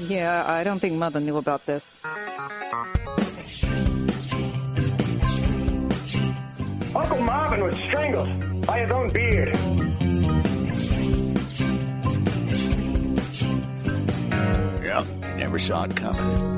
Yeah, I don't think Mother knew about this. Uncle Marvin was strangled by his own beard. Yep, never saw it coming.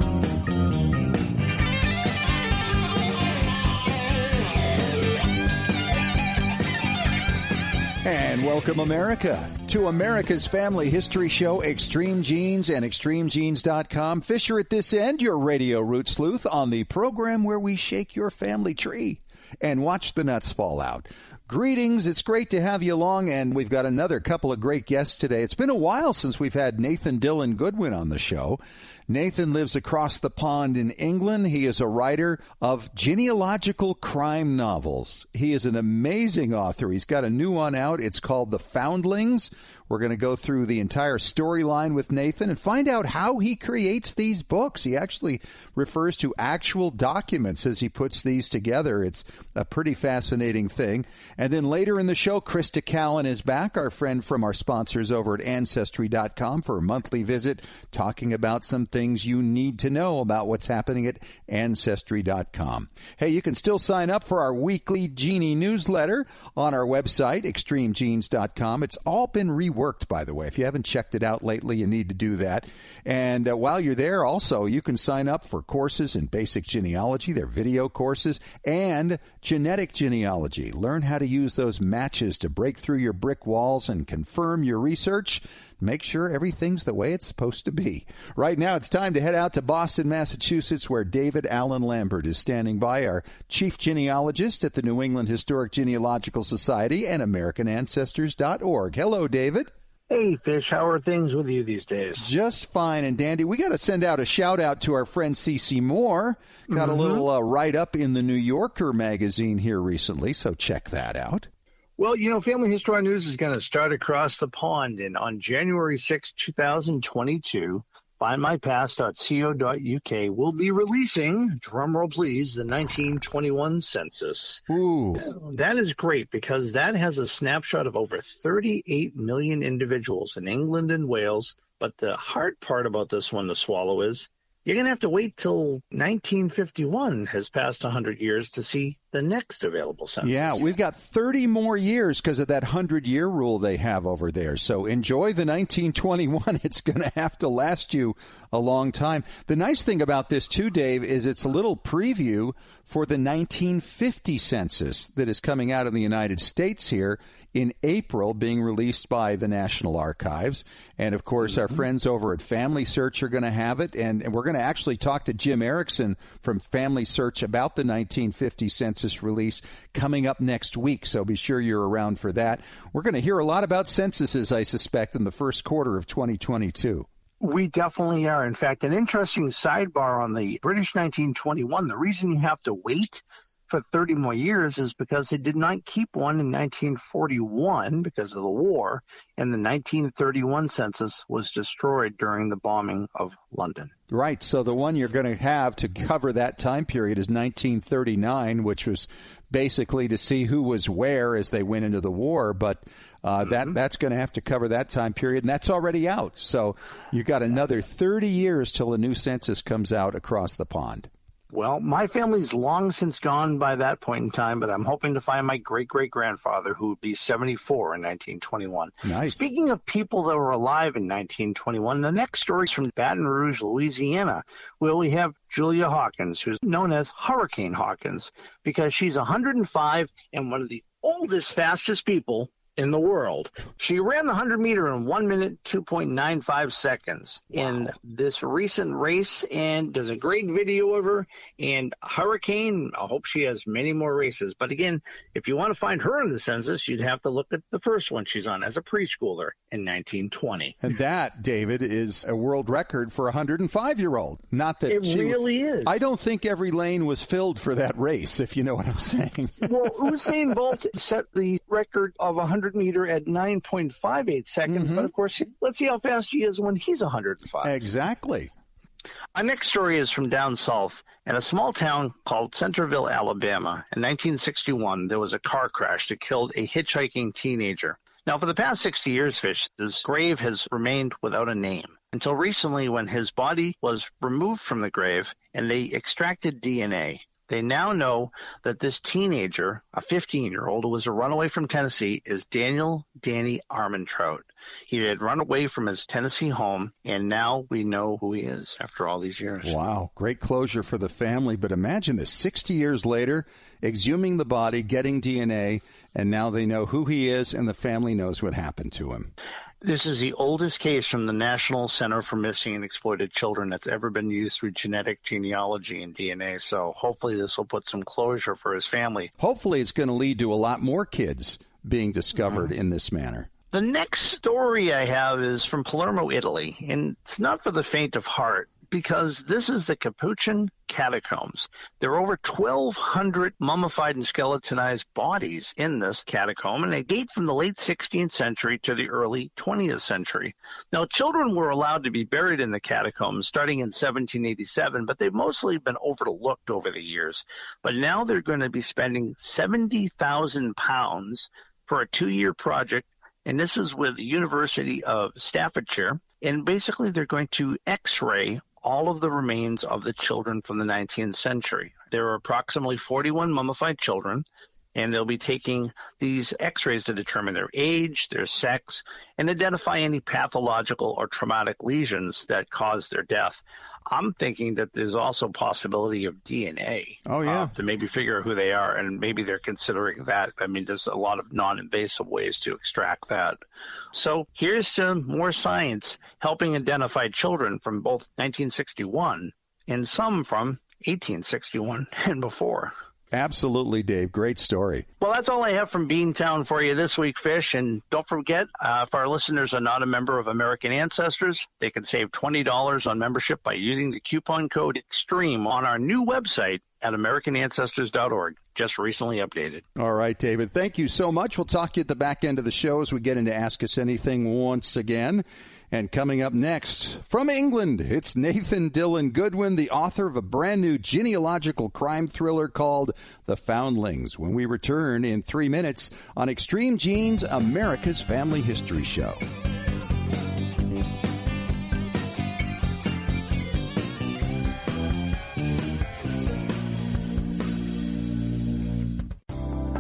And welcome, America, to America's family history show, Extreme Genes and ExtremeGenes.com. Fisher at this end, your radio root sleuth on the program where we shake your family tree and watch the nuts fall out. Greetings. It's great to have you along, and we've got another couple of great guests today. It's been a while since we've had Nathan Dylan Goodwin on the show. Nathan lives across the pond in England. He is a writer of genealogical crime novels. He is an amazing author. He's got a new one out. It's called The Foundlings. We're going to go through the entire storyline with Nathan and find out how he creates these books. He actually refers to actual documents as he puts these together. It's a pretty fascinating thing. And then later in the show, Crista Cowan is back, our friend from our sponsors over at Ancestry.com, for a monthly visit, talking about some things you need to know about what's happening at Ancestry.com. Hey, you can still sign up for our weekly Genie newsletter on our website, ExtremeGenes.com. It's all been reworked, by the way. If you haven't checked it out lately, you need to do that. And while you're there, also, you can sign up for courses in basic genealogy, their video courses, and genetic genealogy. Learn how to use those matches to break through your brick walls and confirm your research. Make sure everything's the way it's supposed to be. Right now, it's time to head out to Boston, Massachusetts, where David Allen Lambert is standing by, our chief genealogist at the New England Historic Genealogical Society and AmericanAncestors.org. Hello, David. Hey, Fish, how are things with you these days? Just fine and dandy. We got to send out a shout-out to our friend CeCe Moore. Got a little write-up in the New Yorker magazine here recently, so check that out. Well, you know, Family History News is going to start across the pond, and on January 6, 2022, FindMyPast.co.uk will be releasing, drumroll please, the 1921 census. Ooh. That is great because that has a snapshot of over 38 million individuals in England and Wales. But the hard part about this one to swallow is you're going to have to wait till 1951 has passed 100 years to see the next available census. Yeah, we've got 30 more years because of that 100-year rule they have over there. So enjoy the 1921. It's going to have to last you a long time. The nice thing about this, too, Dave, is it's a little preview for the 1950 census that is coming out in the United States here in April, being released by the National Archives. And, of course, our friends over at Family Search are going to have it. And we're going to actually talk to Jim Erickson from Family Search about the 1950 census release coming up next week. So be sure you're around for that. We're going to hear a lot about censuses, I suspect, in the first quarter of 2022. We definitely are. In fact, an interesting sidebar on the British 1921, the reason you have to wait for 30 more years is because they did not keep one in 1941 because of the war, and the 1931 census was destroyed during the bombing of London. Right. So the one you're going to have to cover that time period is 1939, which was basically to see who was where as they went into the war. But that's going to have to cover that time period, and that's already out. So you've got another 30 years till a new census comes out across the pond. Well, my family's long since gone by that point in time, but I'm hoping to find my great-great-grandfather who would be 74 in 1921. Nice. Speaking of people that were alive in 1921, the next story is from Baton Rouge, Louisiana, where we have Julia Hawkins, who's known as Hurricane Hawkins, because she's 105 and one of the oldest, fastest people in the world. She ran the 100-meter in 1 minute, 2.95 seconds in this recent race, and there's a great video of her. And Hurricane, I hope she has many more races. But again, if you want to find her in the census, you'd have to look at the first one she's on as a preschooler in 1920. And that, David, is a world record for a 105-year-old. Not that it really is. I don't think every lane was filled for that race, if you know what I'm saying. Well, Usain Bolt set the record of 100-meter at 9.58 seconds. But, of course, let's see how fast he is when he's 105. Exactly. Our next story is from down south. In a small town called Centerville, Alabama, in 1961, there was a car crash that killed a hitchhiking teenager. Now, for the past 60 years, Fish, this grave has remained without a name. until recently when his body was removed from the grave and they extracted DNA. They now know that this teenager, a 15-year-old who was a runaway from Tennessee, is Daniel Danny Armentrout. He had run away from his Tennessee home, and now we know who he is after all these years. Wow, great closure for the family. But imagine this, 60 years later, exhuming the body, getting DNA, and now they know who he is, and the family knows what happened to him. This is the oldest case from the National Center for Missing and Exploited Children that's ever been used through genetic genealogy and DNA. So hopefully this will put some closure for his family. Hopefully it's going to lead to a lot more kids being discovered in this manner. The next story I have is from Palermo, Italy, and it's not for the faint of heart because this is the Capuchin Catacombs. There are over 1,200 mummified and skeletonized bodies in this catacomb, and they date from the late 16th century to the early 20th century. Now, children were allowed to be buried in the catacombs starting in 1787, but they've mostly been overlooked over the years. But now they're going to be spending £70,000 for a 2-year project, and this is with the University of Staffordshire. And basically, they're going to X-ray all of the remains of the children from the 19th century. There are approximately 41 mummified children, and they'll be taking these X-rays to determine their age, their sex, and identify any pathological or traumatic lesions that caused their death. I'm thinking that there's also possibility of DNA to maybe figure out who they are, and maybe they're considering that. I mean, there's a lot of non-invasive ways to extract that. So here's some more science helping identify children from both 1961 and some from 1861 and before. Absolutely, Dave. Great story. Well, that's all I have from Beantown for you this week, Fish. And don't forget, if our listeners are not a member of American Ancestors, they can save $20 on membership by using the coupon code EXTREME on our new website at AmericanAncestors.org. Just recently updated. All right, David. Thank you so much. We'll talk to you at the back end of the show as we get into Ask Us Anything once again. And coming up next, from England, it's Nathan Dylan Goodwin, the author of a brand new genealogical crime thriller called The Foundlings, when we return in 3 minutes on Extreme Genes, America's Family History Show.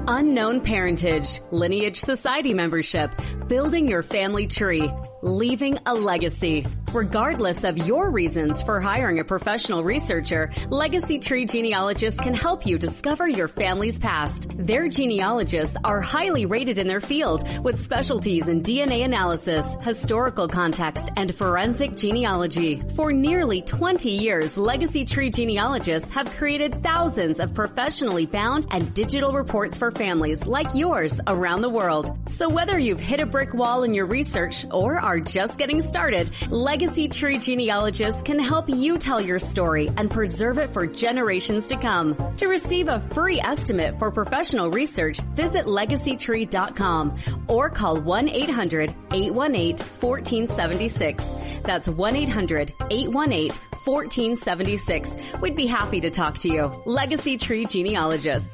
Unknown parentage, lineage society membership, building your family tree, leaving a legacy. Regardless of your reasons for hiring a professional researcher, Legacy Tree Genealogists can help you discover your family's past. Their genealogists are highly rated in their field with specialties in DNA analysis, historical context, and forensic genealogy. For nearly 20 years, Legacy Tree Genealogists have created thousands of professionally bound and digital reports for families like yours around the world. So whether you've hit a brick wall in your research or are just getting started, Legacy Tree Genealogists can help you tell your story and preserve it for generations to come. To receive a free estimate for professional research, visit legacytree.com or call 1-800-818-1476. That's 1-800-818-1476. We'd be happy to talk to you. Legacy Tree Genealogists.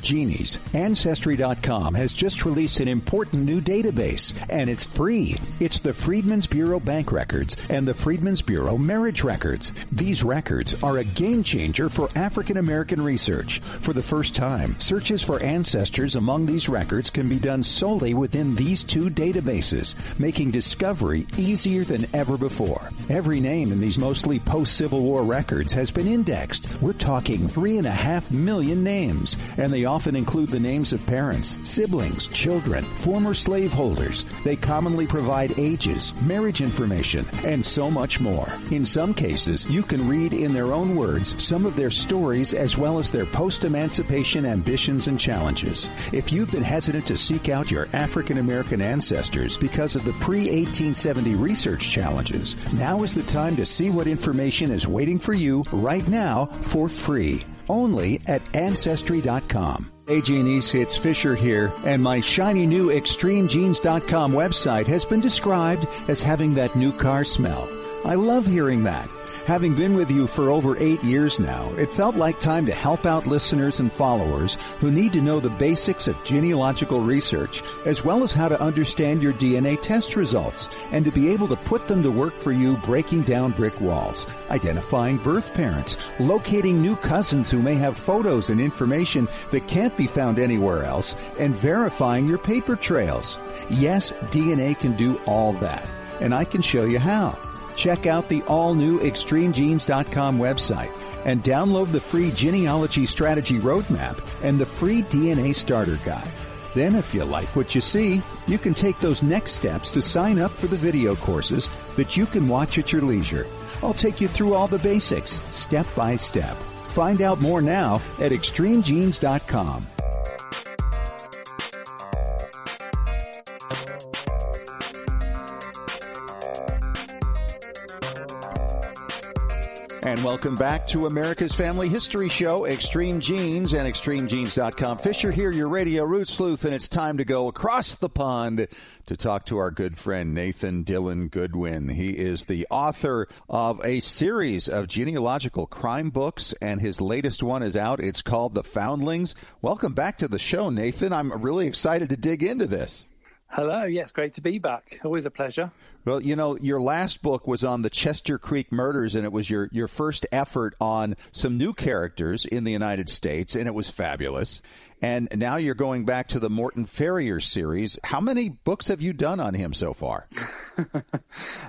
Genies. Ancestry.com has just released an important new database, and it's free. It's the Freedmen's Bureau Bank Records and the Freedmen's Bureau Marriage Records. These records are a game changer for African American research. For the first time, searches for ancestors among these records can be done solely within these two databases, making discovery easier than ever before. Every name in these mostly post-Civil War records has been indexed. We're talking 3.5 million names, and they often include the names of parents, siblings, children, former slaveholders. They commonly provide ages, marriage information, and so much more. In some cases, you can read in their own words some of their stories as well as their post-emancipation ambitions and challenges. If you've been hesitant to seek out your African American ancestors because of the pre-1870 research challenges, now is the time to see what information is waiting for you right now for free. Only at Ancestry.com. Hey Genies, it's Fisher here, and my shiny new ExtremeGenes.com website has been described as having that new car smell. I love hearing that. Having been with you for over 8 years now, it felt like time to help out listeners and followers who need to know the basics of genealogical research, as well as how to understand your DNA test results and to be able to put them to work for you, breaking down brick walls, identifying birth parents, locating new cousins who may have photos and information that can't be found anywhere else, and verifying your paper trails. Yes, DNA can do all that, and I can show you how. Check out the all-new ExtremeGenes.com website and download the free Genealogy Strategy Roadmap and the free DNA Starter Guide. Then, if you like what you see, you can take those next steps to sign up for the video courses that you can watch at your leisure. I'll take you through all the basics, step by step. Find out more now at ExtremeGenes.com. And welcome back to America's Family History Show, Extreme Genes and ExtremeGenes.com. Fisher here, your radio root sleuth, and it's time to go across the pond to talk to our good friend Nathan Dylan Goodwin. He is the author of a series of genealogical crime books, and his latest one is out. It's called The Foundlings. Welcome back to the show, Nathan. I'm really excited to dig into this. Hello. Yes, great to be back. Always a pleasure. Well, you know, your last book was on the Chester Creek murders, and it was your first effort on some new characters in the United States, and it was fabulous. And now you're going back to the Morton Ferrier series. How many books have you done on him so far?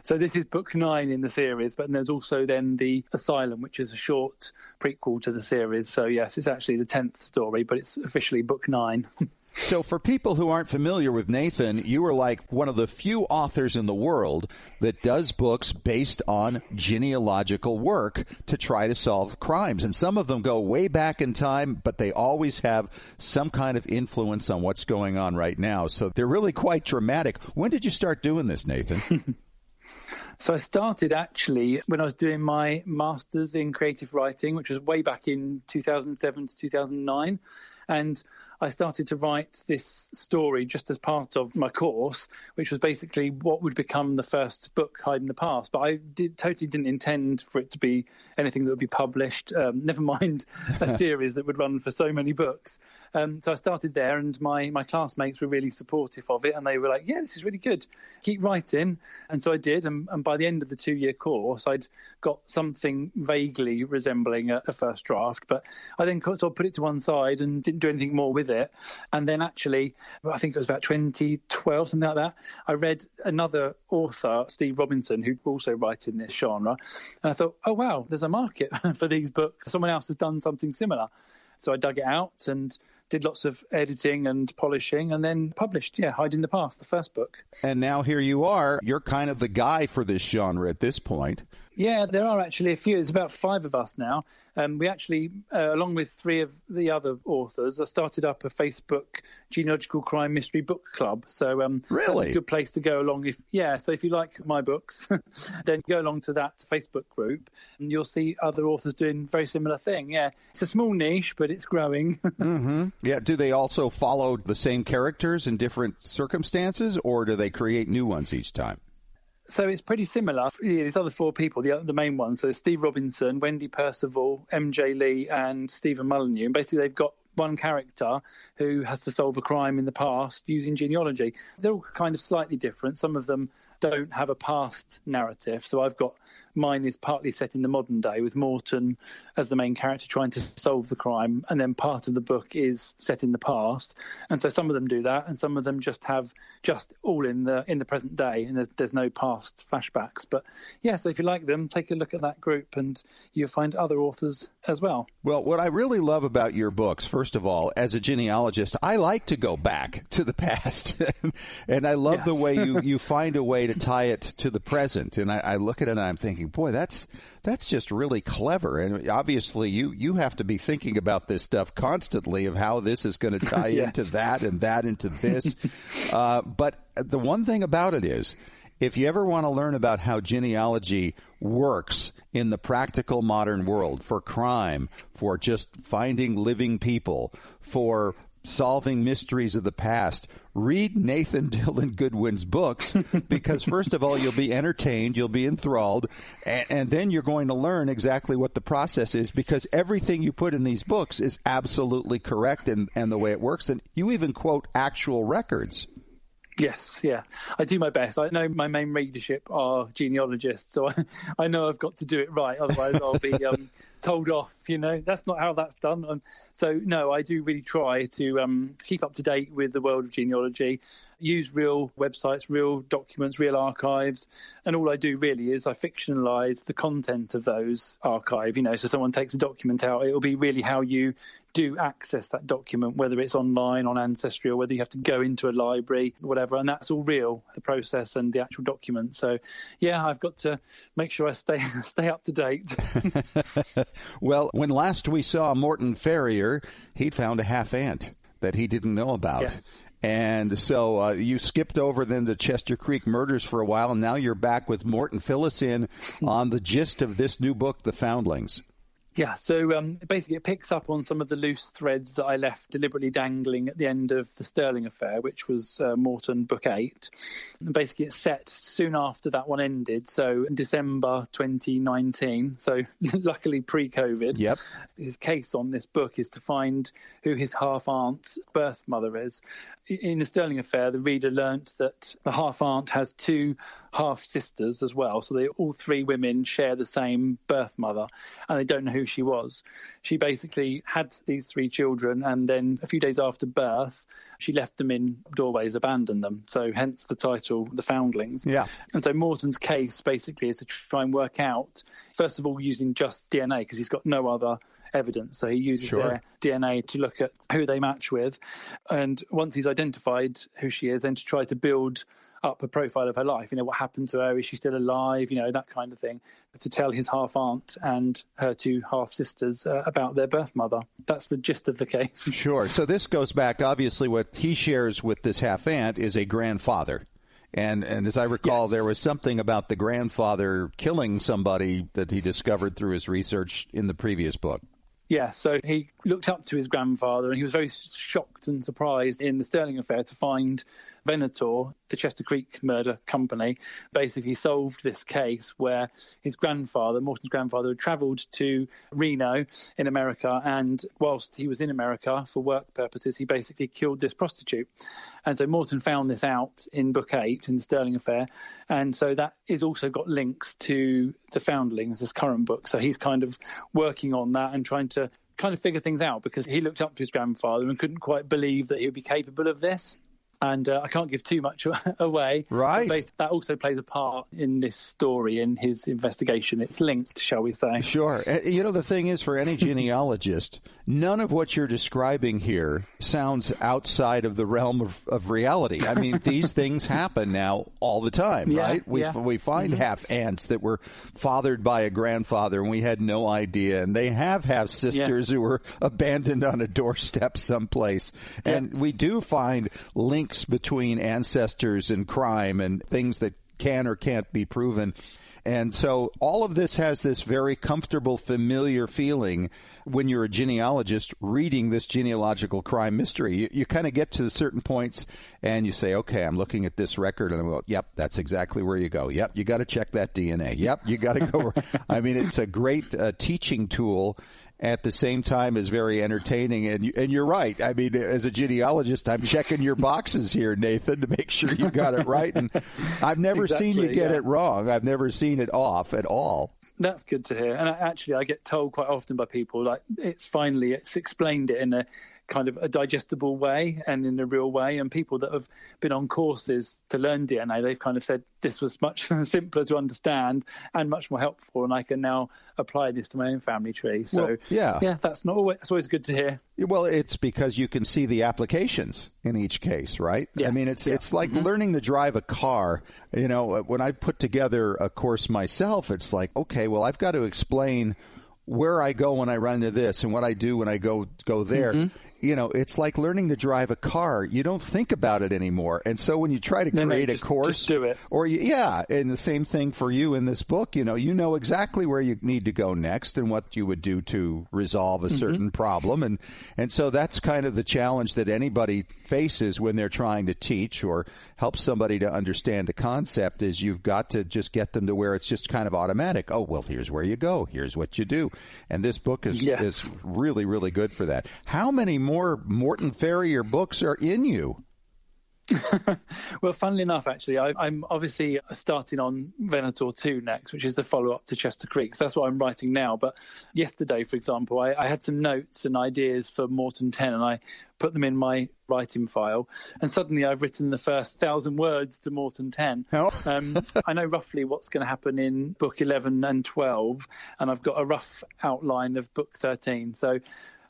So this is book 9 in the series, but there's also then the Asylum, which is a short prequel to the series. So, yes, it's actually the 10th story, but it's officially book 9. So for people who aren't familiar with Nathan, you are like one of the few authors in the world that does books based on genealogical work to try to solve crimes. And some of them go way back in time, but they always have some kind of influence on what's going on right now. So they're really quite dramatic. When did you start doing this, Nathan? So I started actually when I was doing my master's in creative writing, which was way back in 2007 to 2009. And I started to write this story just as part of my course, which was basically what would become the first book, Hiding the Past. But I totally didn't intend for it to be anything that would be published, never mind a series that would run for so many books. So I started there, and my classmates were really supportive of it, and they were like, yeah, this is really good. Keep writing. And so I did, and by the end of the 2-year course, I'd got something vaguely resembling a first draft. But I then sort of put it to one side and didn't do anything more with it. And then actually, I think it was about 2012, something like that, I read another author, Steve Robinson, who also writes in this genre. And I thought, oh, wow, there's a market for these books. Someone else has done something similar. So I dug it out and did lots of editing and polishing, and then published, Hiding the Past, the first book. And now here you are. You're kind of the guy for this genre at this point. Yeah, there are actually a few. There's about 5 of us now. We actually, along with 3 of the other authors, I started up a Facebook genealogical crime mystery book club. So really? That's a good place to go along. So if you like my books, then go along to that Facebook group, and you'll see other authors doing very similar thing. Yeah, it's a small niche, but it's growing. Mm-hmm. Yeah. Do they also follow the same characters in different circumstances, or do they create new ones each time? So it's pretty similar. These other 4 people, the main ones, so Steve Robinson, Wendy Percival, MJ Lee, and Stephen Molyneux. And basically they've got one character who has to solve a crime in the past using genealogy. They're all kind of slightly different. Some of them don't have a past narrative. So mine is partly set in the modern day with Morton as the main character trying to solve the crime, and then part of the book is set in the past. And so some of them do that, and some of them just have all in the present day, and there's no past flashbacks. But yeah, so if you like them, take a look at that group and you'll find other authors as well. Well, what I really love about your books, first of all, as a genealogist, I like to go back to the past. And I love the way you find a way to tie it to the present. And I look at it and I'm thinking, boy, that's just really clever. And obviously you have to be thinking about this stuff constantly of how this is going to tie into that and that into this. But the one thing about it is, if you ever want to learn about how genealogy works in the practical modern world for crime, for just finding living people, for solving mysteries of the past, read Nathan Dylan Goodwin's books, because first of all, you'll be entertained, you'll be enthralled, and then you're going to learn exactly what the process is, because everything you put in these books is absolutely correct and the way it works. And you even quote actual records. Yes, yeah. I do my best. I know my main readership are genealogists, so I know I've got to do it right. Otherwise, I'll be told off, That's not how that's done. So, no, I do really try to keep up to date with the world of genealogy, use real websites, real documents, real archives. And all I do really is I fictionalize the content of those archive, So someone takes a document out, it'll be really how you do access that document, whether it's online on Ancestry or whether you have to go into a library, whatever. And that's all real, the process and the actual document. So, yeah, I've got to make sure I stay up to date. Well, when last we saw Morton Ferrier, he'd found a half-aunt that he didn't know about. Yes. And so you skipped over then the Chester Creek murders for a while, and now you're back with Morton. Fill us in on the gist of this new book, The Foundlings. Yeah, so basically it picks up on some of the loose threads that I left deliberately dangling at the end of the Sterling affair, which was Morton Book 8. And basically it's set soon after that one ended, so in December 2019, so luckily pre-COVID. Yep. His case on this book is to find who his half-aunt's birth mother is. In the Sterling affair, the reader learnt that the half-aunt has two half-sisters as well, so all three women share the same birth mother, and they don't know who she was. She basically had these three children, and then a few days after birth, she left them in doorways, abandoned them. So hence the title, The Foundlings. Yeah. And so Morton's case basically is to try and work out, first of all, using just DNA, because he's got no other evidence. So he uses their DNA to look at who they match with. And once he's identified who she is, then to try to build up a profile of her life, what happened to her, is she still alive, that kind of thing, to tell his half-aunt and her two half-sisters about their birth mother. That's the gist of the case. Sure. So this goes back, obviously, what he shares with this half-aunt is a grandfather. And as I recall, There was something about the grandfather killing somebody that he discovered through his research in the previous book. Yeah, so he looked up to his grandfather, and he was very shocked and surprised in the Sterling affair to find Venator, the Chester Creek murder company, basically solved this case where his grandfather, Morton's grandfather, had travelled to Reno in America, and whilst he was in America for work purposes, he basically killed this prostitute. And so Morton found this out in Book 8, in the Sterling affair, and so that is also got links to The Foundlings, this current book. So he's kind of working on that and trying to kind of figure things out, because he looked up to his grandfather and couldn't quite believe that he would be capable of this. And I can't give too much away. Right. But that also plays a part in this story, in his investigation. It's linked, shall we say. Sure. The thing is, for any genealogist, none of what you're describing here sounds outside of the realm of reality. I mean, these things happen now all the time, right? We find half-aunts that were fathered by a grandfather, and we had no idea. And they have half-sisters who were abandoned on a doorstep someplace. And we do find links between ancestors and crime and things that can or can't be proven. And so all of this has this very comfortable, familiar feeling when you're a genealogist reading this genealogical crime mystery. You kind of get to certain points and you say, okay, I'm looking at this record, and I'm going, yep, that's exactly where you go. Yep, you got to check that DNA. Yep, you got to go. I mean, it's a great teaching tool. At the same time is very entertaining. And you're right. I mean, as a genealogist, I'm checking your boxes here, Nathan, to make sure you got it right. And I've never seen you get it wrong. I've never seen it off at all. That's good to hear. And I get told quite often by people, like, it's explained it in a kind of a digestible way and in a real way. And people that have been on courses to learn DNA, they've kind of said this was much simpler to understand and much more helpful, and I can now apply this to my own family tree. So that's always good to hear. Well, it's because you can see the applications in each case, right? Yes. I mean, it's like learning to drive a car. When I put together a course myself, it's like, okay, well, I've got to explain where I go when I run into this and what I do when I go there. It's like learning to drive a car. You don't think about it anymore. And so when you try to create a course, just do it. And the same thing for you in this book, you know exactly where you need to go next and what you would do to resolve a certain problem. And so that's kind of the challenge that anybody faces when they're trying to teach or help somebody to understand a concept, is you've got to just get them to where it's just kind of automatic. Oh, well, here's where you go. Here's what you do. And this book is really, really good for that. How many more Morton Ferrier books are in you? Well, funnily enough, actually, I'm obviously starting on Venator 2 next, which is the follow-up to Chester Creek. So that's what I'm writing now. But yesterday, for example, I had some notes and ideas for Morton 10, and I put them in my writing file. And suddenly I've written the first 1,000 words to Morton 10. Oh. I know roughly what's going to happen in book 11 and 12, and I've got a rough outline of book 13. So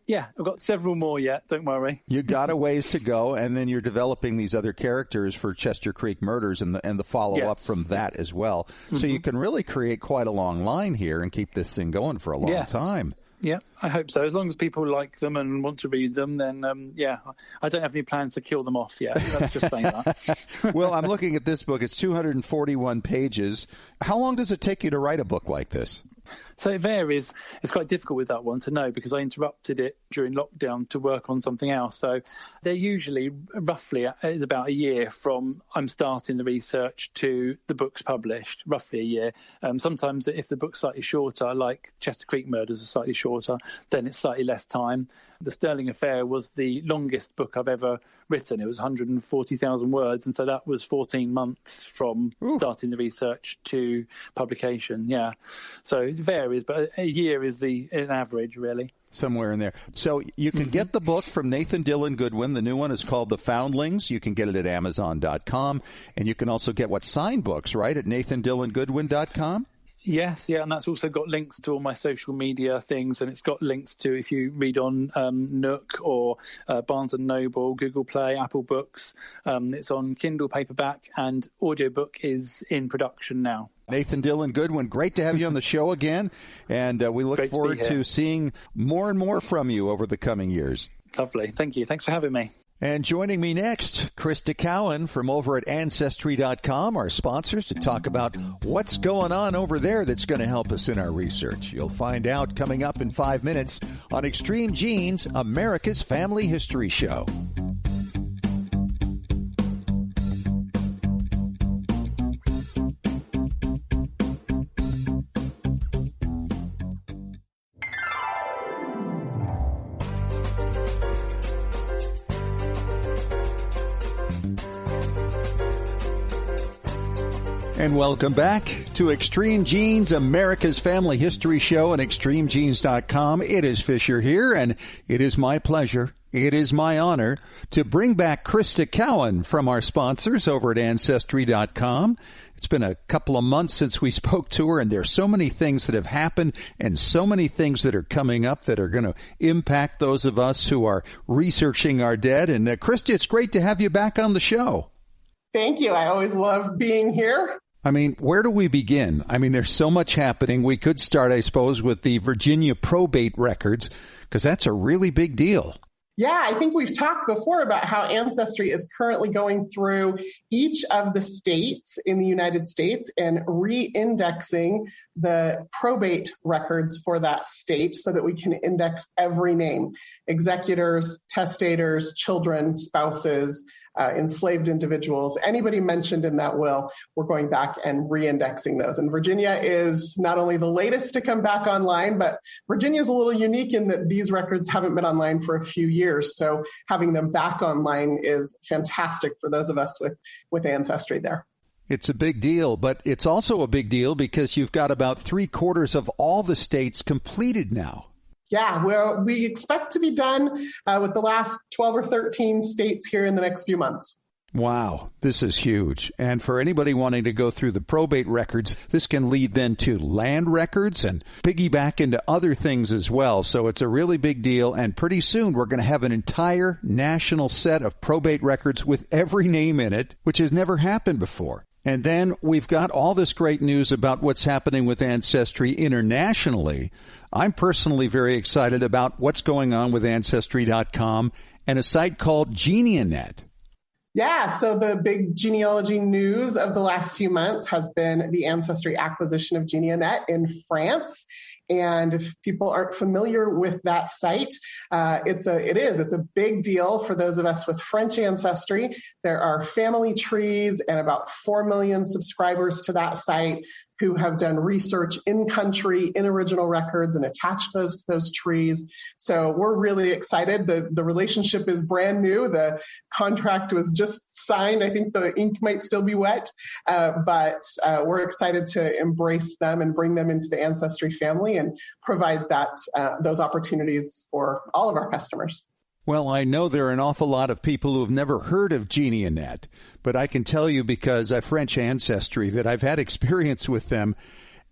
yeah, I've got several more yet. Don't worry. You got a ways to go, and then you're developing these other characters for Chester Creek Murders and the follow-up from that as well. Mm-hmm. So you can really create quite a long line here and keep this thing going for a long time. Yeah, I hope so. As long as people like them and want to read them, then, I don't have any plans to kill them off yet. That's just saying that. Well, I'm looking at this book. It's 241 pages. How long does it take you to write a book like this? So it varies. It's quite difficult with that one to know because I interrupted it during lockdown to work on something else. So they're usually roughly is about a year from I'm starting the research to the book's published, roughly a year. Sometimes if the book's slightly shorter, like Chester Creek Murders are slightly shorter, then it's slightly less time. The Sterling Affair was the longest book I've ever written. It was 140,000 words. And so that was 14 months from starting the research to publication. Yeah. So it varies, but a year is an average, really. Somewhere in there. So you can get the book from Nathan Dylan Goodwin. The new one is called The Foundlings. You can get it at Amazon.com. And you can also get signed books, right, at NathanDylanGoodwin.com? Yes, yeah, and that's also got links to all my social media things, and it's got links to, if you read on Nook or Barnes & Noble, Google Play, Apple Books, it's on Kindle paperback, and audiobook is in production now. Nathan Dylan Goodwin, great to have you on the show again, and we look forward to seeing more and more from you over the coming years. Lovely. Thank you. Thanks for having me. And joining me next, Crista Cowan from over at Ancestry.com, our sponsors, to talk about what's going on over there that's going to help us in our research. You'll find out coming up in 5 minutes on Extreme Genes, America's Family History Show. And welcome back to Extreme Genes, America's Family History Show on ExtremeGenes.com. It is Fisher here, and it is my pleasure, it is my honor to bring back Crista Cowan from our sponsors over at Ancestry.com. It's been a couple of months since we spoke to her, and there's so many things that have happened and so many things that are coming up that are going to impact those of us who are researching our dead. And Crista, it's great to have you back on the show. Thank you. I always love being here. I mean, where do we begin? I mean, there's so much happening. We could start, I suppose, with the Virginia probate records, because that's a really big deal. Yeah, I think we've talked before about how Ancestry is currently going through each of the states in the United States and re-indexing the probate records for that state so that we can index every name: executors, testators, children, spouses, enslaved individuals, anybody mentioned in that will, we're going back and re-indexing those. And Virginia is not only the latest to come back online, but Virginia is a little unique in that these records haven't been online for a few years. So having them back online is fantastic for those of us with Ancestry there. It's a big deal, but it's also a big deal because you've got about 3/4 of all the states completed now. Yeah, we expect to be done with the last 12 or 13 states here in the next few months. Wow, this is huge. And for anybody wanting to go through the probate records, this can lead then to land records and piggyback into other things as well. So it's a really big deal. And pretty soon we're going to have an entire national set of probate records with every name in it, which has never happened before. And then we've got all this great news about what's happening with Ancestry internationally. I'm personally very excited about what's going on with Ancestry.com and a site called Geneanet. Yeah, so the big genealogy news of the last few months has been the Ancestry acquisition of Geneanet in France. And if people aren't familiar with that site, it's a big deal for those of us with French ancestry. There are family trees and about 4 million subscribers to that site who have done research in country, in original records, and attached those to those trees. So we're really excited. The relationship is brand new. The contract was just just signed. I think the ink might still be wet, but we're excited to embrace them and bring them into the Ancestry family and provide those opportunities for all of our customers. Well, I know there are an awful lot of people who have never heard of Geneanet, but I can tell you because of French ancestry that I've had experience with them.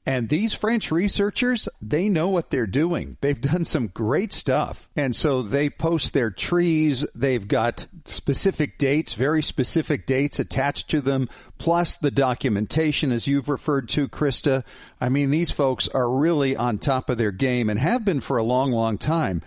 And these French researchers, they know what they're doing. They've done some great stuff. And so they post their trees. They've got specific dates, very specific dates attached to them, plus the documentation, as you've referred to, Crista. I mean, these folks are really on top of their game and have been for a long, long time.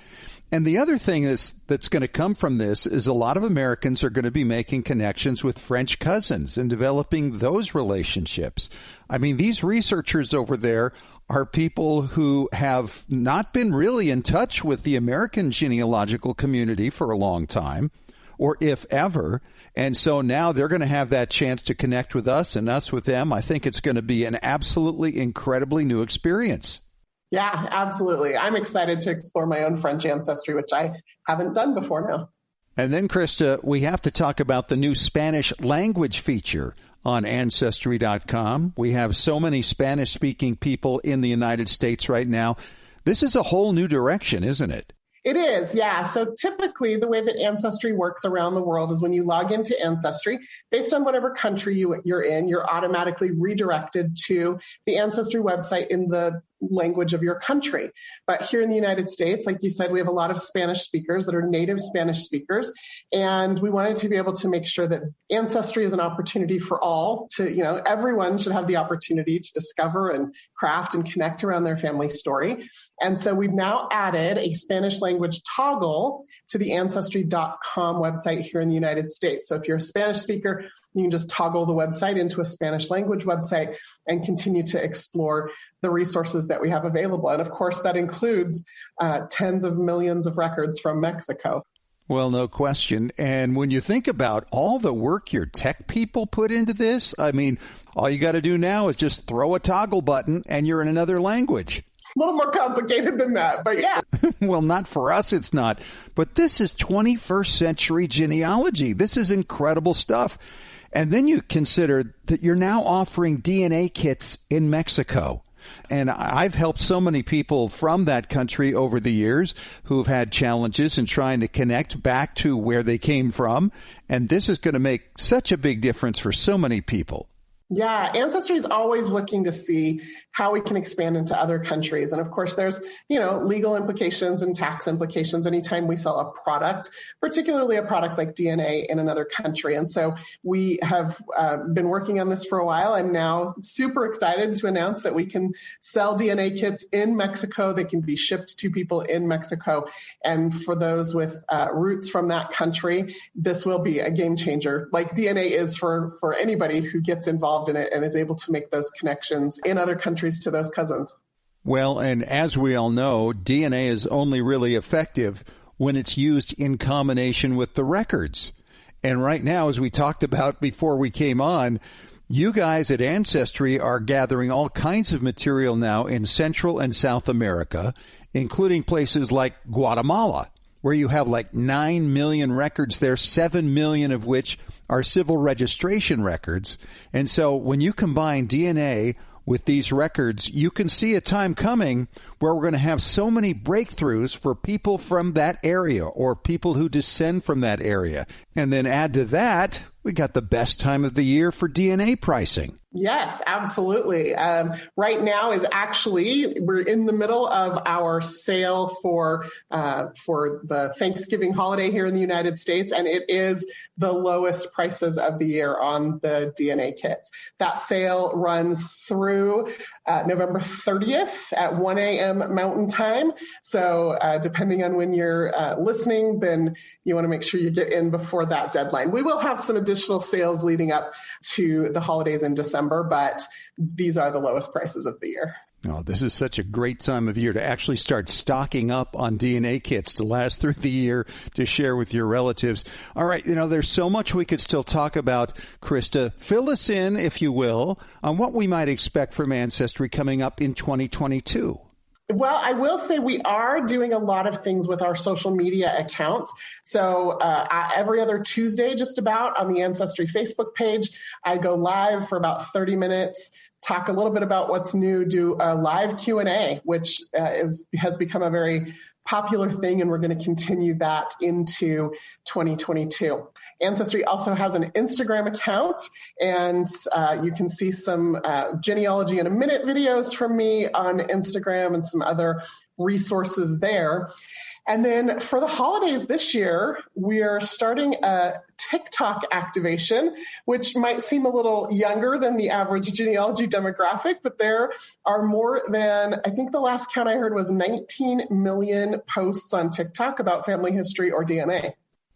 And the other thing that's going to come from this is a lot of Americans are going to be making connections with French cousins and developing those relationships. I mean, these researchers over there are people who have not been really in touch with the American genealogical community for a long time, or if ever. And so now they're going to have that chance to connect with us and us with them. I think it's going to be an absolutely incredibly new experience. Yeah, absolutely. I'm excited to explore my own French ancestry, which I haven't done before now. And then, Crista, we have to talk about the new Spanish language feature on Ancestry.com. We have so many Spanish-speaking people in the United States right now. This is a whole new direction, isn't it? It is, yeah. So typically the way that Ancestry works around the world is when you log into Ancestry, based on whatever country you're in, you're automatically redirected to the Ancestry website in the language of your country. But here in the United States, like you said, we have a lot of Spanish speakers that are native Spanish speakers. And we wanted to be able to make sure that Ancestry is an opportunity for all to, everyone should have the opportunity to discover and craft and connect around their family story. And so we've now added a Spanish language toggle to the Ancestry.com website here in the United States. So if you're a Spanish speaker, you can just toggle the website into a Spanish language website and continue to explore the resources that we have available. And of course, that includes tens of millions of records from Mexico. Well, no question. And when you think about all the work your tech people put into this, I mean, all you got to do now is just throw a toggle button and you're in another language. A little more complicated than that, but yeah. Well, not for us, it's not. But this is 21st century genealogy. This is incredible stuff. And then you consider that you're now offering DNA kits in Mexico. And I've helped so many people from that country over the years who've had challenges in trying to connect back to where they came from. And this is going to make such a big difference for so many people. Yeah, Ancestry is always looking to see how we can expand into other countries. And of course, there's, legal implications and tax implications anytime we sell a product, particularly a product like DNA in another country. And so we have been working on this for a while and now super excited to announce that we can sell DNA kits in Mexico. They can be shipped to people in Mexico. And for those with roots from that country, this will be a game changer, like DNA is for anybody who gets involved in it and is able to make those connections in other countries to those cousins. Well, and as we all know, DNA is only really effective when it's used in combination with the records. And right now, as we talked about before we came on, you guys at Ancestry are gathering all kinds of material now in Central and South America, including places like Guatemala, where you have like 9 million records there, 7 million of which are civil registration records. And so when you combine DNA with these records, you can see a time coming where we're going to have so many breakthroughs for people from that area or people who descend from that area. And then add to that, we got the best time of the year for DNA pricing. Yes, absolutely. Right now is actually, we're in the middle of our sale for the Thanksgiving holiday here in the United States, and it is the lowest prices of the year on the DNA kits. That sale runs through November 30th at 1 a.m. Mountain Time. So depending on when you're listening, then you want to make sure you get in before that deadline. We will have some additional sales leading up to the holidays in December, but these are the lowest prices of the year. Oh, this is such a great time of year to actually start stocking up on DNA kits to last through the year to share with your relatives. All right, there's so much we could still talk about, Crista. Fill us in, if you will, on what we might expect from Ancestry coming up in 2022. Well, I will say we are doing a lot of things with our social media accounts. So every other Tuesday, just about, on the Ancestry Facebook page, I go live for about 30 minutes, talk a little bit about what's new, do a live Q&A, which has become a very popular thing, and we're going to continue that into 2022. Ancestry also has an Instagram account, and you can see some genealogy in a minute videos from me on Instagram and some other resources there. And then for the holidays this year, we are starting a TikTok activation, which might seem a little younger than the average genealogy demographic, but there are more than, I think the last count I heard was 19 million posts on TikTok about family history or DNA.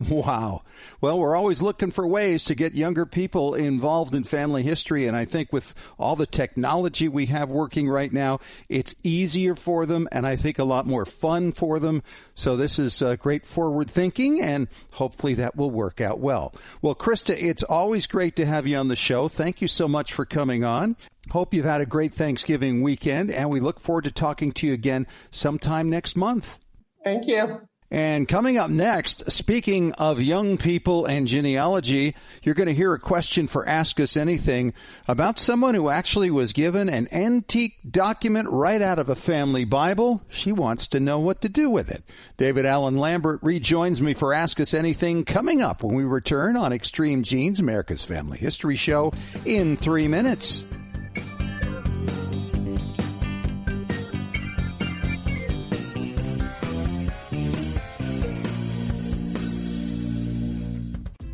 Wow. Well, we're always looking for ways to get younger people involved in family history. And I think with all the technology we have working right now, it's easier for them and I think a lot more fun for them. So this is great forward thinking, and hopefully that will work out well. Well, Crista, it's always great to have you on the show. Thank you so much for coming on. Hope you've had a great Thanksgiving weekend, and we look forward to talking to you again sometime next month. Thank you. And coming up next, speaking of young people and genealogy, you're going to hear a question for Ask Us Anything about someone who actually was given an antique document right out of a family Bible. She wants to know what to do with it. David Allen Lambert rejoins me for Ask Us Anything coming up when we return on Extreme Genes, America's Family History Show, in 3 minutes.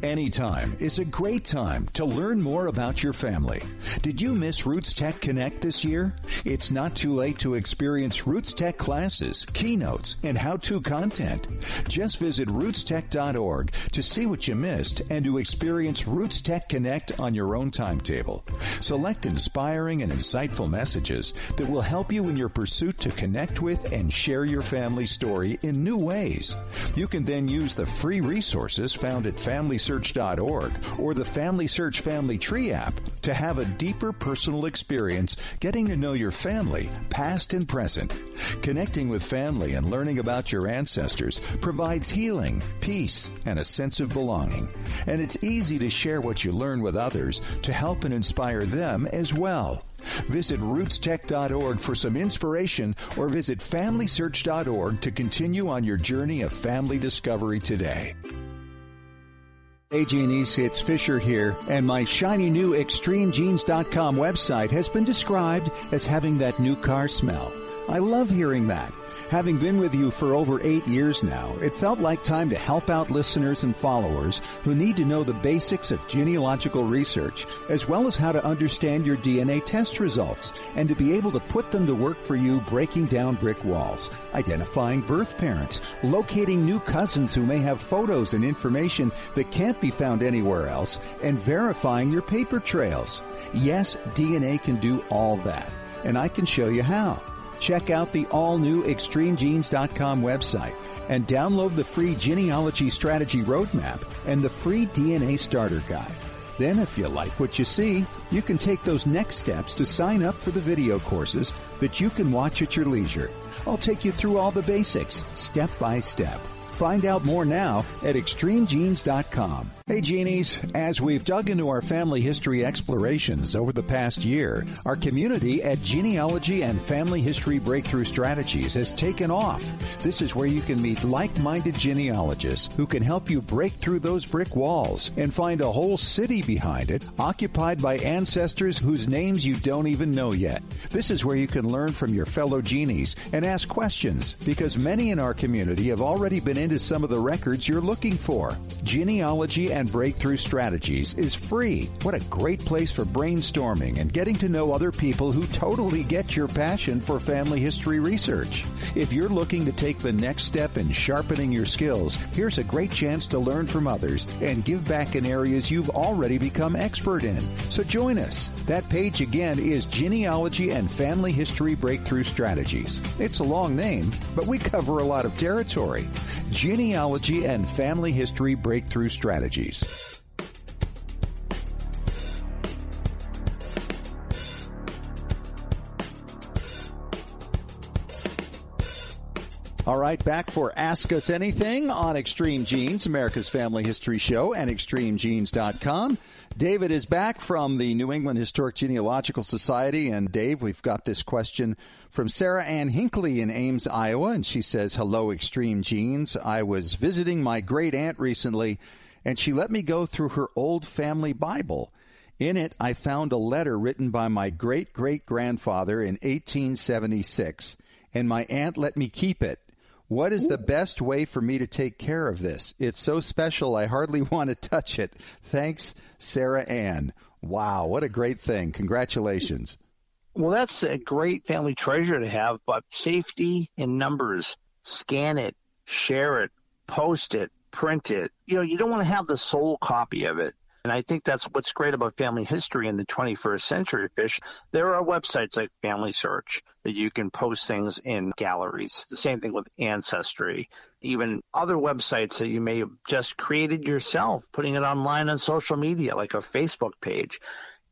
Anytime is a great time to learn more about your family. Did you miss Roots Tech Connect this year? It's not too late to experience Roots Tech classes, keynotes, and how-to content. Just visit rootstech.org to see what you missed and to experience Roots Tech Connect on your own timetable. Select inspiring and insightful messages that will help you in your pursuit to connect with and share your family story in new ways. You can then use the free resources found at FamilySearch.org or the Family Search Family Tree app to have a deeper personal experience getting to know your family, past and present. Connecting with family and learning about your ancestors provides healing, peace, and a sense of belonging. And it's easy to share what you learn with others to help and inspire them as well. Visit rootstech.org for some inspiration or visit FamilySearch.org to continue on your journey of family discovery today. Hey Genies, it's Fisher here, and my shiny new ExtremeGenes.com website has been described as having that new car smell. I love hearing that. Having been with you for over 8 years now, it felt like time to help out listeners and followers who need to know the basics of genealogical research, as well as how to understand your DNA test results, and to be able to put them to work for you breaking down brick walls, identifying birth parents, locating new cousins who may have photos and information that can't be found anywhere else, and verifying your paper trails. Yes, DNA can do all that, and I can show you how. Check out the all-new ExtremeGenes.com website and download the free Genealogy Strategy Roadmap and the free DNA Starter Guide. Then, if you like what you see, you can take those next steps to sign up for the video courses that you can watch at your leisure. I'll take you through all the basics, step by step. Find out more now at ExtremeGenes.com. Hey Genies, as we've dug into our family history explorations over the past year, our community at Genealogy and Family History Breakthrough Strategies has taken off. This is where you can meet like-minded genealogists who can help you break through those brick walls and find a whole city behind it, occupied by ancestors whose names you don't even know yet. This is where you can learn from your fellow genies and ask questions, because many in our community have already been into some of the records you're looking for. Genealogy and Breakthrough Strategies is free. What a great place for brainstorming and getting to know other people who totally get your passion for family history research. If you're looking to take the next step in sharpening your skills, here's a great chance to learn from others and give back in areas you've already become expert in. So join us. That page again is Genealogy and Family History Breakthrough Strategies. It's a long name, but we cover a lot of territory. Genealogy and Family History Breakthrough Strategies. All right, back for Ask Us Anything on Extreme Genes, America's Family History Show, and ExtremeGenes.com. David is back from the New England Historic Genealogical Society. And, Dave, we've got this question from Sarah Ann Hinckley in Ames, Iowa. And she says, hello, Extreme Genes. I was visiting my great-aunt recently, and she let me go through her old family Bible. In it, I found a letter written by my great-great-grandfather in 1876, and my aunt let me keep it. What is the best way for me to take care of this? It's so special, I hardly want to touch it. Thanks, Sarah Ann. Wow, what a great thing. Congratulations. Well, that's a great family treasure to have, but safety in numbers. Scan it, share it, post it, print it. You don't want to have the sole copy of it. And I think that's what's great about family history in the 21st century, Fish. There are websites like Family Search that you can post things in galleries. The same thing with Ancestry. Even other websites that you may have just created yourself, putting it online on social media, like a Facebook page.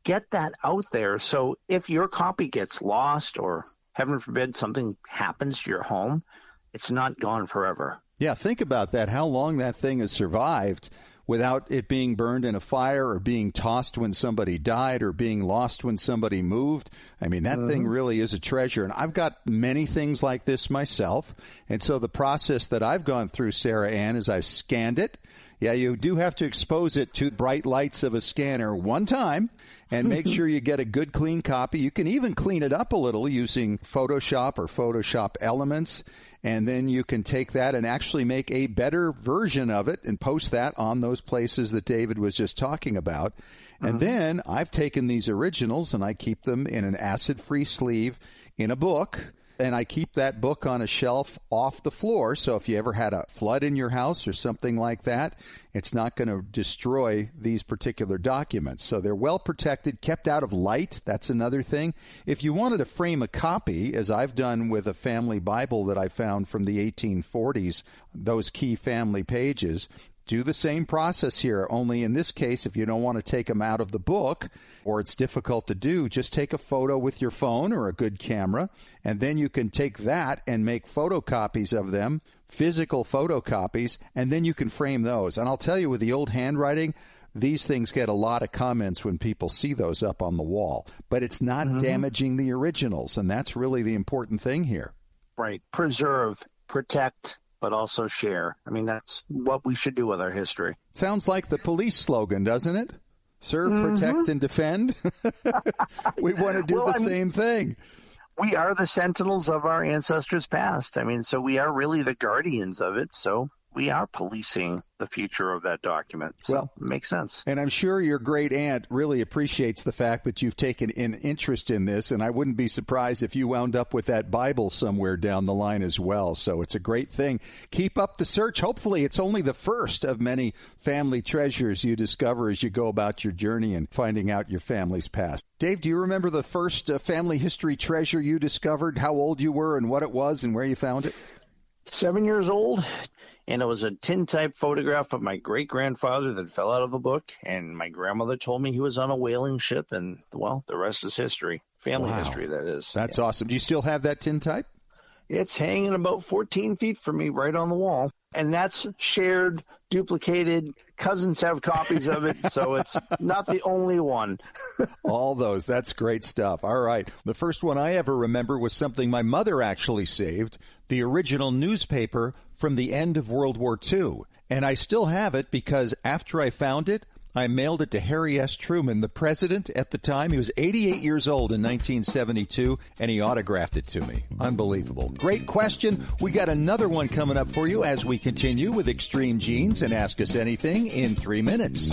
Get that out there so if your copy gets lost or, heaven forbid, something happens to your home, it's not gone forever. Yeah, think about that, how long that thing has survived without it being burned in a fire or being tossed when somebody died or being lost when somebody moved. I mean, that thing really is a treasure. And I've got many things like this myself. And so the process that I've gone through, Sarah Ann, is I've scanned it. Yeah, you do have to expose it to bright lights of a scanner one time and make sure you get a good, clean copy. You can even clean it up a little using Photoshop or Photoshop Elements. And then you can take that and actually make a better version of it and post that on those places that David was just talking about. And then I've taken these originals and I keep them in an acid-free sleeve in a book. And I keep that book on a shelf off the floor. So if you ever had a flood in your house or something like that, it's not going to destroy these particular documents. So they're well protected, kept out of light. That's another thing. If you wanted to frame a copy, as I've done with a family Bible that I found from the 1840s, those key family pages, do the same process here, only in this case, if you don't want to take them out of the book or it's difficult to do, just take a photo with your phone or a good camera, and then you can take that and make photocopies of them, physical photocopies, and then you can frame those. And I'll tell you, with the old handwriting, these things get a lot of comments when people see those up on the wall. But it's not damaging the originals, and that's really the important thing here. Right. Preserve, protect, but also share. I mean, that's what we should do with our history. Sounds like the police slogan, doesn't it? Serve, protect, and defend. We want to do the same thing. We are the sentinels of our ancestors' past. I mean, so we are really the guardians of it. So we are policing the future of that document. So it makes sense. And I'm sure your great aunt really appreciates the fact that you've taken an interest in this, and I wouldn't be surprised if you wound up with that Bible somewhere down the line as well. So it's a great thing. Keep up the search. Hopefully it's only the first of many family treasures you discover as you go about your journey and finding out your family's past. Dave, do you remember the first family history treasure you discovered, how old you were and what it was and where you found it? 7 years old. And it was a tintype photograph of my great-grandfather that fell out of a book. And my grandmother told me he was on a whaling ship. And, well, the rest is history. Family history, that is. That's awesome. Do you still have that tintype? It's hanging about 14 feet from me right on the wall. And that's shared, duplicated. Cousins have copies of it, so it's not the only one. All those. That's great stuff. All right. The first one I ever remember was something my mother actually saved, the original newspaper from the end of World War II. And I still have it because after I found it, I mailed it to Harry S. Truman, the president at the time. He was 88 years old in 1972, and he autographed it to me. Unbelievable. Great question. We got another one coming up for you as we continue with Extreme Genes and Ask Us Anything in 3 minutes.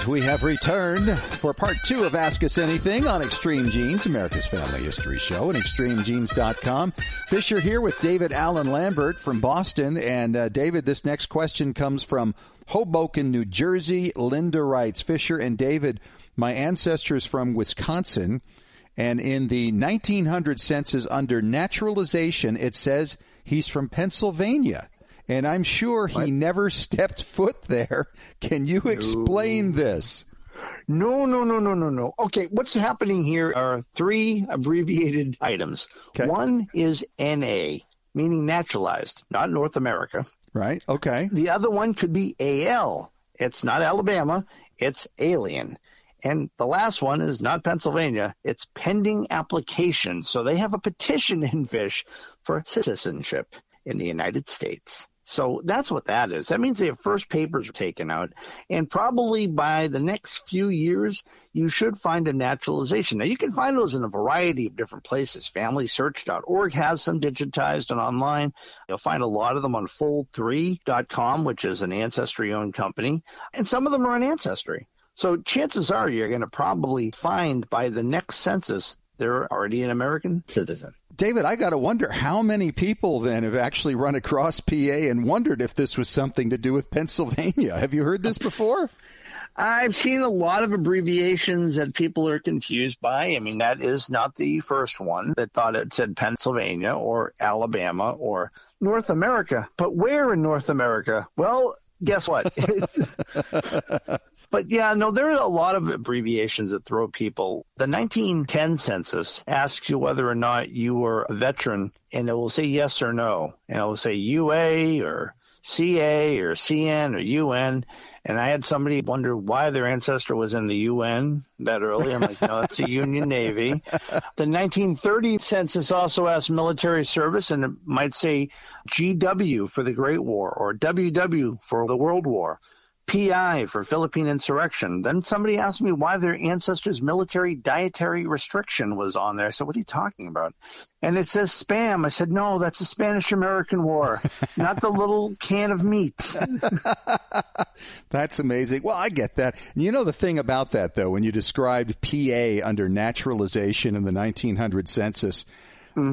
We have returned for part 2 of Ask Us Anything on Extreme Genes, America's Family History Show, and ExtremeGenes.com. Fisher here with David Allen Lambert from Boston. And David, this next question comes from Hoboken, New Jersey. Linda writes, Fisher and David, my ancestors from Wisconsin, And in the 1900 census under naturalization, it says he's from Pennsylvania. And I'm sure he never stepped foot there. Can you explain this? No. Okay, what's happening here are three abbreviated items. Okay. One is NA, meaning naturalized, not North America. Right, okay. The other one could be AL. It's not Alabama, it's alien. And the last one is not Pennsylvania, it's pending application. So they have a petition in Fish for citizenship in the United States. So that's what that is. That means their first papers are taken out. And probably by the next few years, you should find a naturalization. Now, you can find those in a variety of different places. FamilySearch.org has some digitized and online. You'll find a lot of them on Fold3.com, which is an Ancestry-owned company. And some of them are on Ancestry. So chances are you're going to probably find by the next census they're already an American citizen. David, I got to wonder how many people then have actually run across PA and wondered if this was something to do with Pennsylvania. Have you heard this before? I've seen a lot of abbreviations that people are confused by. I mean, that is not the first one that thought it said Pennsylvania or Alabama or North America. But where in North America? Well, guess what? But yeah, no, there are a lot of abbreviations that throw people. The 1910 census asks you whether or not you were a veteran, and it will say yes or no. And it will say UA or CA or CN or UN. And I had somebody wonder why their ancestor was in the UN that early. I'm like, no, it's the Union Navy. The 1930 census also asked military service, and it might say GW for the Great War or WW for the World War. PI for Philippine insurrection. Then somebody asked me why their ancestors' military dietary restriction was on there. I said, what are you talking about? And it says spam. I said, no, that's the Spanish-American War, not the little can of meat. That's amazing. Well, I get that. You know the thing about that, though, when you described PA under naturalization in the 1900 census,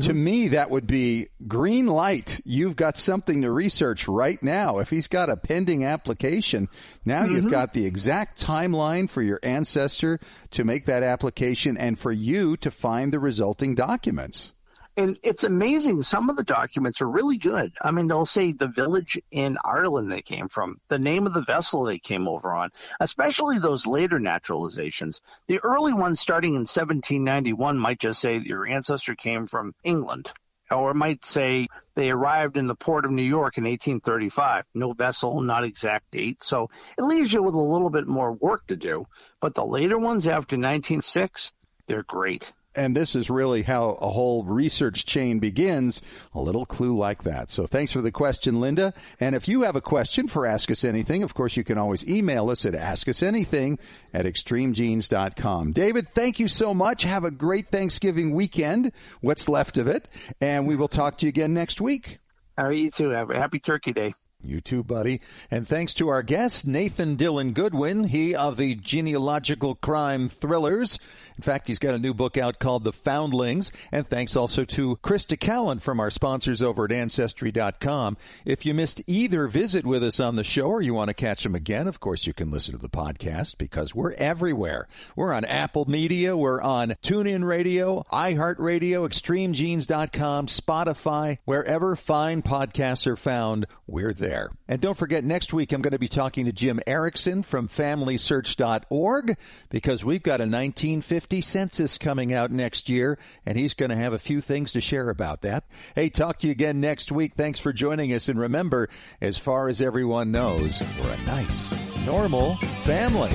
to me, that would be green light. You've got something to research right now. If he's got a pending application, now you've got the exact timeline for your ancestor to make that application and for you to find the resulting documents. And it's amazing. Some of the documents are really good. I mean, they'll say the village in Ireland they came from, the name of the vessel they came over on, especially those later naturalizations. The early ones starting in 1791 might just say your ancestor came from England, or it might say they arrived in the port of New York in 1835. No vessel, not exact date. So it leaves you with a little bit more work to do. But the later ones after 1906, they're great. And this is really how a whole research chain begins, a little clue like that. So thanks for the question, Linda. And if you have a question for Ask Us Anything, of course, you can always email us at askusanything@extremegenes.com. David, thank you so much. Have a great Thanksgiving weekend, what's left of it, and we will talk to you again next week. All right, you too. Have a happy Turkey Day. You too, buddy. And thanks to our guest, Nathan Dylan Goodwin, he of the genealogical crime thrillers. In fact, he's got a new book out called The Foundlings. And thanks also to Crista Cowan from our sponsors over at Ancestry.com. If you missed either visit with us on the show or you want to catch them again, of course, you can listen to the podcast because we're everywhere. We're on Apple Media. We're on TuneIn Radio, iHeartRadio, ExtremeGenes.com, Spotify. Wherever fine podcasts are found, we're there. And don't forget, next week I'm going to be talking to Jim Erickson from FamilySearch.org because we've got a 1950 census coming out next year, and he's going to have a few things to share about that. Hey, talk to you again next week. Thanks for joining us. And remember, as far as everyone knows, we're a nice, normal family.